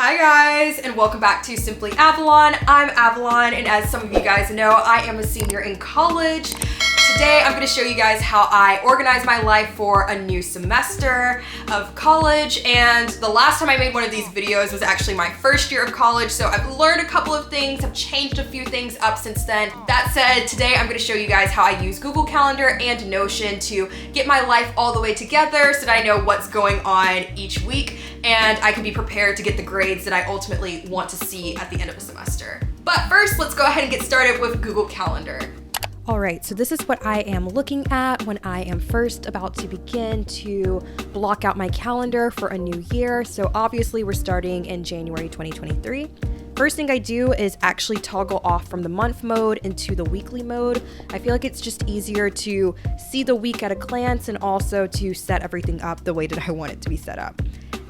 Hi guys, and welcome back to Simply Avalon. I'm Avalon, and as some of you guys know, I am a senior in college. Today, I'm going to show you guys how I organize my life for a new semester of college, and the last time I made one of these videos was actually my first year of college, so I've learned a couple of things, have changed a few things up since then. That said, today I'm going to show you guys how I use Google Calendar and Notion to get my life all the way together so that I know what's going on each week, and I can be prepared to get the grades that I ultimately want to see at the end of a semester. But first, let's go ahead and get started with Google Calendar. Alright, so this is what I am looking at when I am first about to begin to block out my calendar for a new year. So obviously we're starting in January 2023. First thing I do is actually toggle off from the month mode into the weekly mode. I feel like it's just easier to see the week at a glance and also to set everything up the way that I want it to be set up.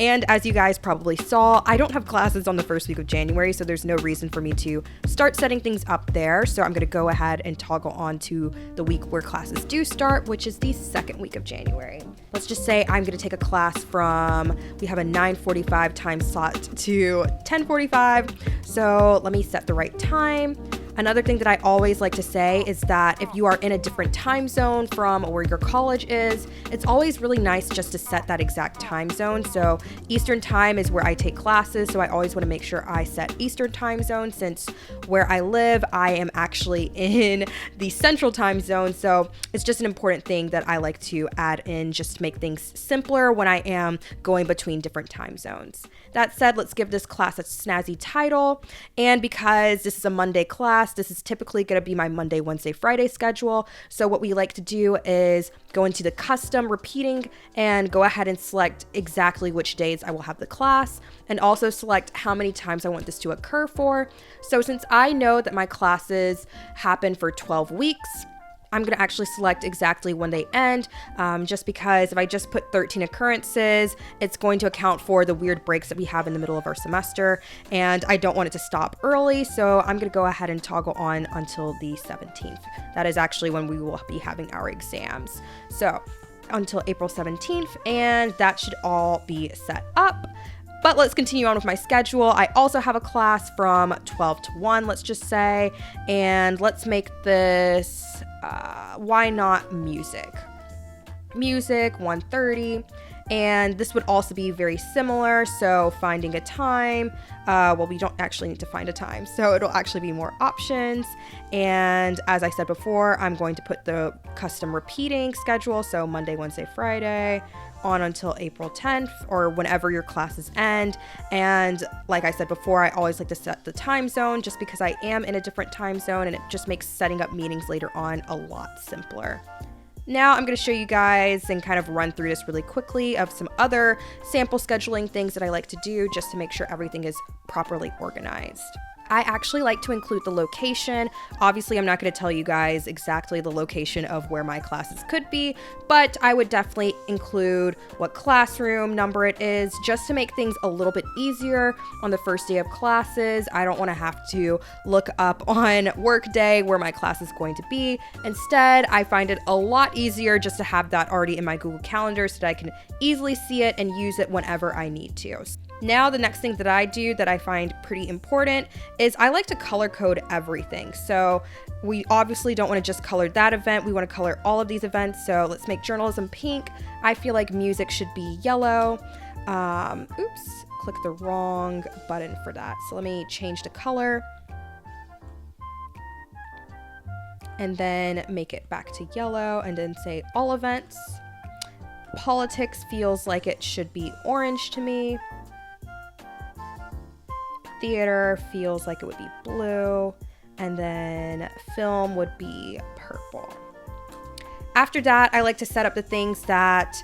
And as you guys probably saw, I don't have classes on the first week of January, so there's no reason for me to start setting things up there. So I'm going to go ahead and toggle on to the week where classes do start, which is the second week of January. Let's just say I'm going to take a class from, we have a 9:45 time slot to 10:45. So let me set the right time. Another thing that I always like to say is that if you are in a different time zone from where your college is, it's always really nice just to set that exact time zone. So Eastern time is where I take classes, so I always want to make sure I set Eastern time zone since where I live, I am actually in the Central time zone. So it's just an important thing that I like to add in just to make things simpler when I am going between different time zones. That said, let's give this class a snazzy title. And because this is a Monday class, this is typically going to be my Monday, Wednesday, Friday schedule. So what we like to do is go into the custom repeating and go ahead and select exactly which days I will have the class and also select how many times I want this to occur for. So since I know that my classes happen for 12 weeks, I'm going to actually select exactly when they end, just because if I just put 13 occurrences, it's going to account for the weird breaks that we have in the middle of our semester, and I don't want it to stop early, so I'm going to go ahead and toggle on until the 17th. That is actually when we will be having our exams. So until April 17th, and that should all be set up. But let's continue on with my schedule. I also have a class from 12 to 1, let's just say, and let's make this, why not music? Music, 1:30, and this would also be very similar, so finding a time, well, we don't actually need to find a time, so it'll actually be more options, and as I said before, I'm going to put the custom repeating schedule, so Monday, Wednesday, Friday, on until April 10th or whenever your classes end. And like I said before, I always like to set the time zone just because I am in a different time zone and it just makes setting up meetings later on a lot simpler. Now I'm going to show you guys and kind of run through this really quickly of some other sample scheduling things that I like to do just to make sure everything is properly organized. I actually like to include the location. Obviously, I'm not going to tell you guys exactly the location of where my classes could be, but I would definitely include what classroom number it is just to make things a little bit easier on the first day of classes. I don't want to have to look up on workday where my class is going to be. Instead, I find it a lot easier just to have that already in my Google Calendar so that I can easily see it and use it whenever I need to. Now, the next thing that I do that I find pretty important is I like to color code everything. So we obviously don't want to just color that event. We want to color all of these events. So let's make journalism pink. I feel like music should be yellow. Oops, click the wrong button for that. So let me change the color and then make it back to yellow and then say all events. Politics feels like it should be orange to me. Theater feels like it would be blue, and then film would be purple. After that, I like to set up the things that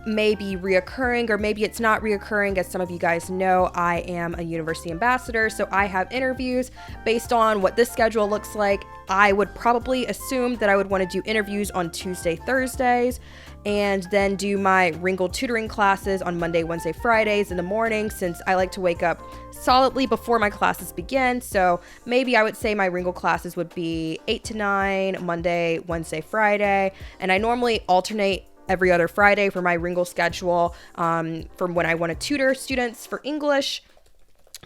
may be reoccurring, or maybe it's not reoccurring. As some of you guys know, I am a university ambassador, so I have interviews based on what this schedule looks like. I would probably assume that I would want to do interviews on Tuesday, Thursdays, and then do my Ringle tutoring classes on Monday, Wednesday, Fridays in the morning, since I like to wake up solidly before my classes begin. So maybe I would say my Ringle classes would be 8 to 9, Monday, Wednesday, Friday, and I normally alternate every other Friday for my Ringle schedule from when I want to tutor students for English.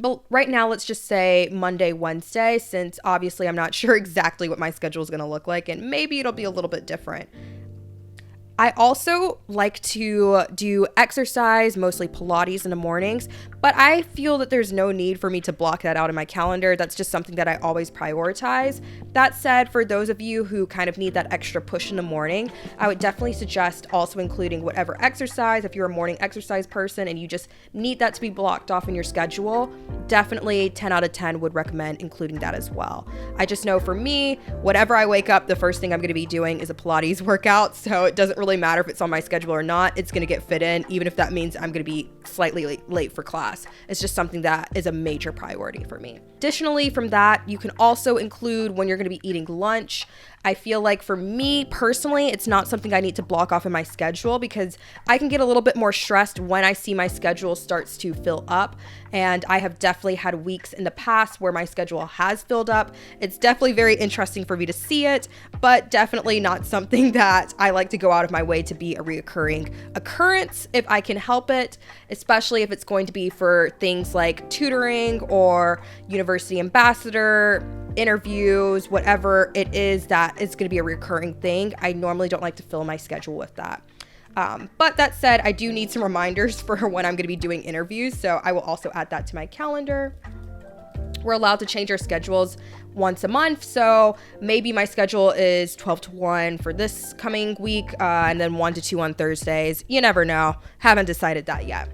But right now, let's just say Monday, Wednesday, since obviously I'm not sure exactly what my schedule is going to look like, and maybe it'll be a little bit different. I also like to do exercise, mostly Pilates in the mornings, but I feel that there's no need for me to block that out in my calendar. That's just something that I always prioritize. That said, for those of you who kind of need that extra push in the morning, I would definitely suggest also including whatever exercise. If you're a morning exercise person and you just need that to be blocked off in your schedule, definitely 10 out of 10 would recommend including that as well. I just know for me, whenever I wake up, the first thing I'm going to be doing is a Pilates workout, so it doesn't really matter if it's on my schedule or not. It's going to get fit in, even if that means I'm going to be slightly late for class. It's just something that is a major priority for me. Additionally, from that, you can also include when you're going to be eating lunch. I feel like for me personally, it's not something I need to block off in my schedule because I can get a little bit more stressed when I see my schedule starts to fill up. And I have definitely had weeks in the past where my schedule has filled up. It's definitely very interesting for me to see it, but definitely not something that I like to go out of my way to be a reoccurring occurrence if I can help it, especially if it's going to be for things like tutoring or university ambassador, interviews, whatever it is that is going to be a recurring thing. I normally don't like to fill my schedule with that. But that said, I do need some reminders for when I'm going to be doing interviews, so I will also add that to my calendar. We're allowed to change our schedules once a month, so maybe my schedule is 12 to 1 for this coming week, and then 1 to 2 on Thursdays. You never know. Haven't decided that yet.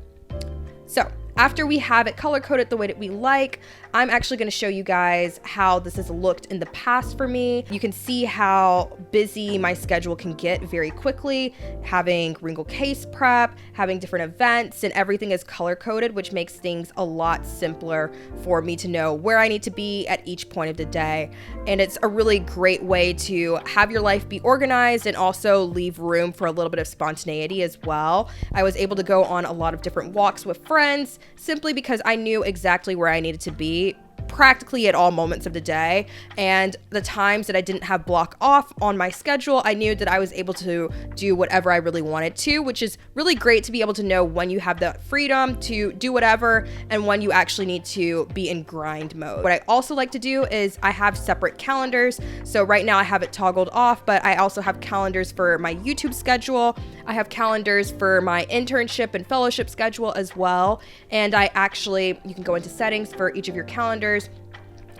So after we have it color-coded the way that we like, I'm actually going to show you guys how this has looked in the past for me. You can see how busy my schedule can get very quickly, having wrinkle case prep, having different events, and everything is color-coded, which makes things a lot simpler for me to know where I need to be at each point of the day. And it's a really great way to have your life be organized and also leave room for a little bit of spontaneity as well. I was able to go on a lot of different walks with friends simply because I knew exactly where I needed to be practically at all moments of the day, and the times that I didn't have block off on my schedule, I knew that I was able to do whatever I really wanted to, which is really great to be able to know when you have the freedom to do whatever and when you actually need to be in grind mode. What I also like to do is I have separate calendars. So right now I have it toggled off, but I also have calendars for my YouTube schedule. I have calendars for my internship and fellowship schedule as well. And you can go into settings for each of your calendars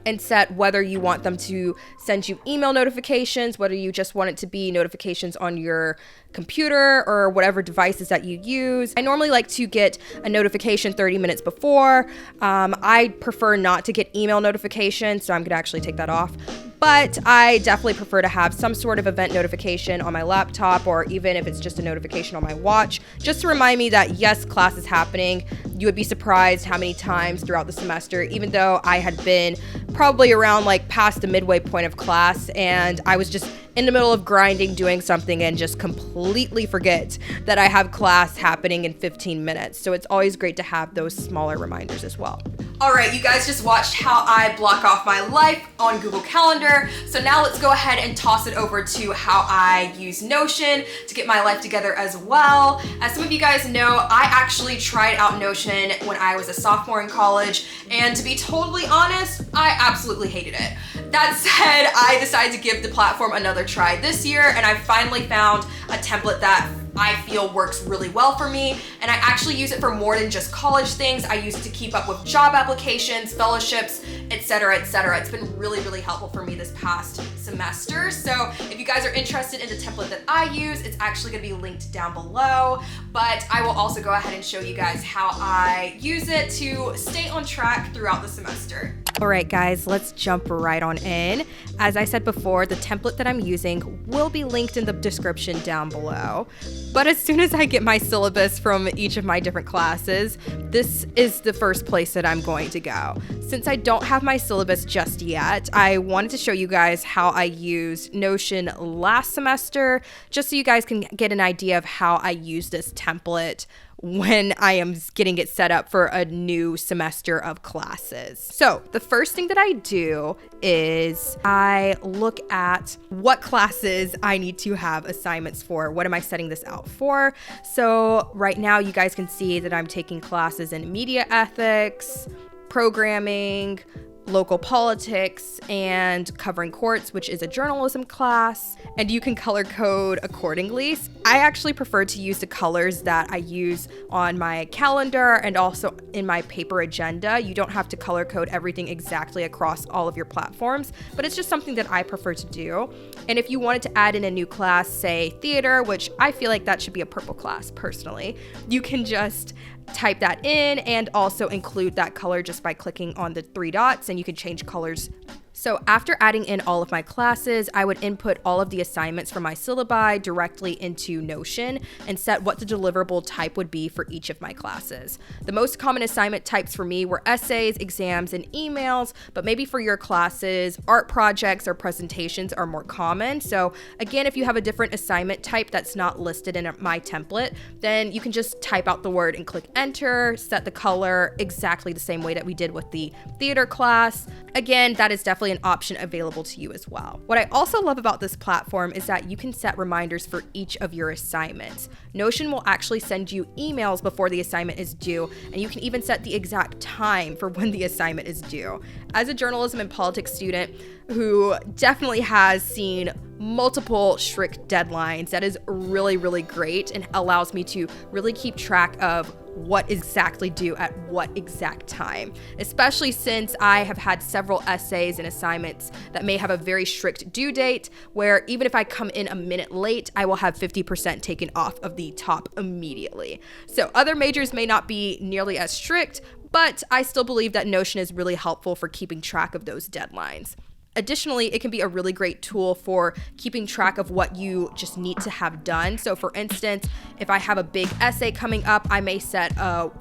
and set whether you want them to send you email notifications, whether you just want it to be notifications on your computer or whatever devices that you use. I normally like to get a notification 30 minutes before. I prefer not to get email notifications, so I'm gonna actually take that off. But I definitely prefer to have some sort of event notification on my laptop, or even if it's just a notification on my watch, just to remind me that yes, class is happening. You would be surprised how many times throughout the semester, even though I had been probably around like past the midway point of class and I was just in the middle of grinding, doing something, and just completely forget that I have class happening in 15 minutes. So it's always great to have those smaller reminders as well. All right, you guys just watched how I block off my life on Google Calendar. So now let's go ahead and toss it over to how I use Notion to get my life together as well. As some of you guys know, I actually tried out Notion when I was a sophomore in college, and to be totally honest, I absolutely hated it. That said, I decided to give the platform another try this year, and I finally found a template that I feel works really well for me, and I actually use it for more than just college things. I use it to keep up with job applications, fellowships, etc., etc. It's been really, really helpful for me this past semester. So if you guys are interested in the template that I use, it's actually going to be linked down below, but I will also go ahead and show you guys how I use it to stay on track throughout the semester. All right, guys, let's jump right on in. As I said before, the template that I'm using will be linked in the description down below. But as soon as I get my syllabus from each of my different classes, this is the first place that I'm going to go. Since I don't have my syllabus just yet, I wanted to show you guys how I used Notion last semester, just so you guys can get an idea of how I use this template when I am getting it set up for a new semester of classes. So the first thing that I do is I look at what classes I need to have assignments for. What am I setting this out for? So right now you guys can see that I'm taking classes in media ethics, programming, local politics, and covering courts, which is a journalism class, and you can color code accordingly. I actually prefer to use the colors that I use on my calendar and also in my paper agenda. You don't have to color code everything exactly across all of your platforms, but it's just something that I prefer to do. And if you wanted to add in a new class, say theater, which I feel like that should be a purple class personally, you can just type that in and also include that color just by clicking on the 3 dots, and you can change colors. So after adding in all of my classes, I would input all of the assignments from my syllabi directly into Notion and set what the deliverable type would be for each of my classes. The most common assignment types for me were essays, exams, and emails, but maybe for your classes, art projects or presentations are more common. So again, if you have a different assignment type that's not listed in my template, then you can just type out the word and click enter, set the color exactly the same way that we did with the theater class. Again, that is definitely an option available to you as well. What I also love about this platform is that you can set reminders for each of your assignments. Notion will actually send you emails before the assignment is due, and you can even set the exact time for when the assignment is due. As a journalism and politics student who definitely has seen multiple strict deadlines, that is really, really great and allows me to really keep track of what is exactly due at what exact time, especially since I have had several essays and assignments that may have a very strict due date, where even if I come in a minute late, I will have 50% taken off of the top immediately. So other majors may not be nearly as strict, but I still believe that Notion is really helpful for keeping track of those deadlines. Additionally, it can be a really great tool for keeping track of what you just need to have done. So for instance, if I have a big essay coming up, I may set a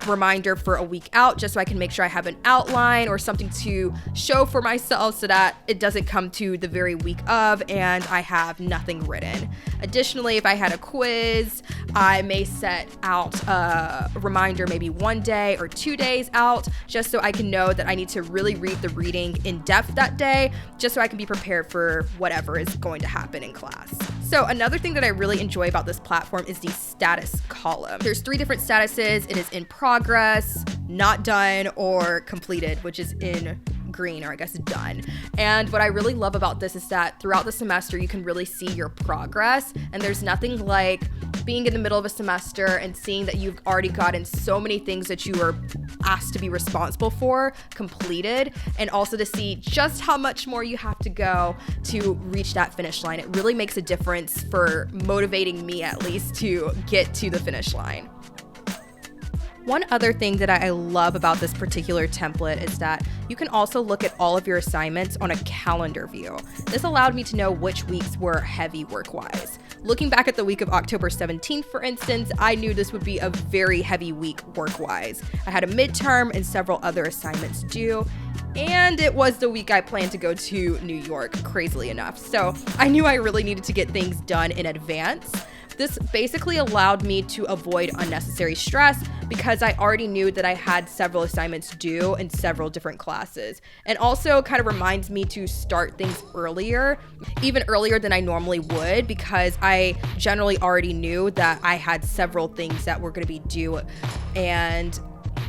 reminder for a week out just so I can make sure I have an outline or something to show for myself so that it doesn't come to the very week of and I have nothing written. Additionally, if I had a quiz, I may set out a reminder maybe 1 day or 2 days out just so I can know that I need to really read the reading in depth that day just so I can be prepared for whatever is going to happen in class. So another thing that I really enjoy about this platform is the status column. There's 3 different statuses. It is in progress, not done, or completed, which is in green, or I guess done. And what I really love about this is that throughout the semester, you can really see your progress. And there's nothing like being in the middle of a semester and seeing that you've already gotten so many things that you were asked to be responsible for completed, and also to see just how much more you have to go to reach that finish line. It really makes a difference for motivating me, at least, to get to the finish line. One other thing that I love about this particular template is that you can also look at all of your assignments on a calendar view. This allowed me to know which weeks were heavy work-wise. Looking back at the week of October 17th, for instance, I knew this would be a very heavy week work-wise. I had a midterm and several other assignments due, and it was the week I planned to go to New York, crazily enough. So I knew I really needed to get things done in advance. This basically allowed me to avoid unnecessary stress because I already knew that I had several assignments due in several different classes. And also kind of reminds me to start things earlier, even earlier than I normally would, because I generally already knew that I had several things that were going to be due, and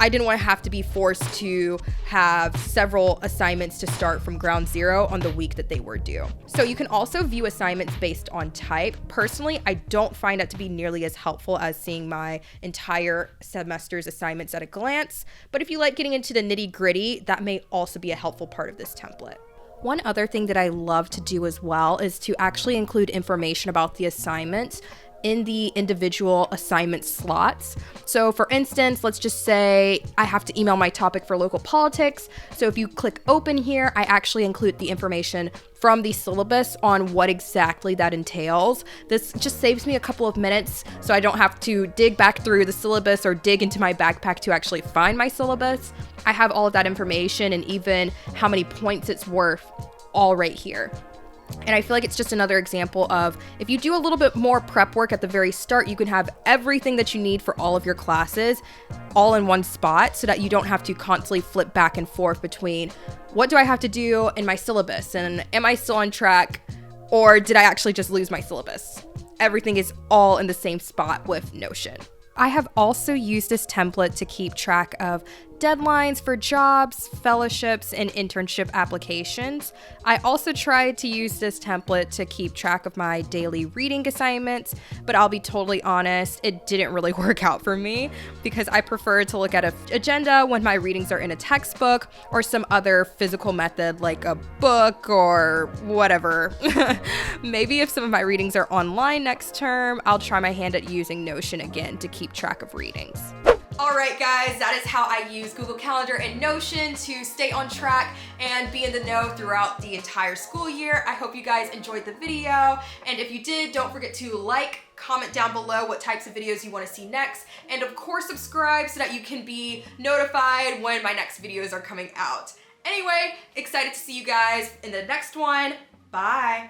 I didn't want to have to be forced to have several assignments to start from ground zero on the week that they were due. So you can also view assignments based on type. Personally, I don't find that to be nearly as helpful as seeing my entire semester's assignments at a glance. But if you like getting into the nitty-gritty, that may also be a helpful part of this template. One other thing that I love to do as well is to actually include information about the assignment in the individual assignment slots. So for instance, let's just say I have to email my topic for local politics. So if you click open here, I actually include the information from the syllabus on what exactly that entails. This just saves me a couple of minutes so I don't have to dig back through the syllabus or dig into my backpack to actually find my syllabus. I have all of that information and even how many points it's worth all right here. And I feel like it's just another example of if you do a little bit more prep work at the very start, you can have everything that you need for all of your classes all in one spot so that you don't have to constantly flip back and forth between what do I have to do in my syllabus and am I still on track or did I actually just lose my syllabus? Everything is all in the same spot with Notion. I have also used this template to keep track of deadlines for jobs, fellowships, and internship applications. I also tried to use this template to keep track of my daily reading assignments, but I'll be totally honest, it didn't really work out for me because I prefer to look at an agenda when my readings are in a textbook or some other physical method like a book or whatever. Maybe if some of my readings are online next term, I'll try my hand at using Notion again to keep track of readings. All right, guys, that is how I use Google Calendar and Notion to stay on track and be in the know throughout the entire school year. I hope you guys enjoyed the video, and if you did, don't forget to like, comment down below what types of videos you want to see next, and of course subscribe so that you can be notified when my next videos are coming out. Anyway, excited to see you guys in the next one. Bye.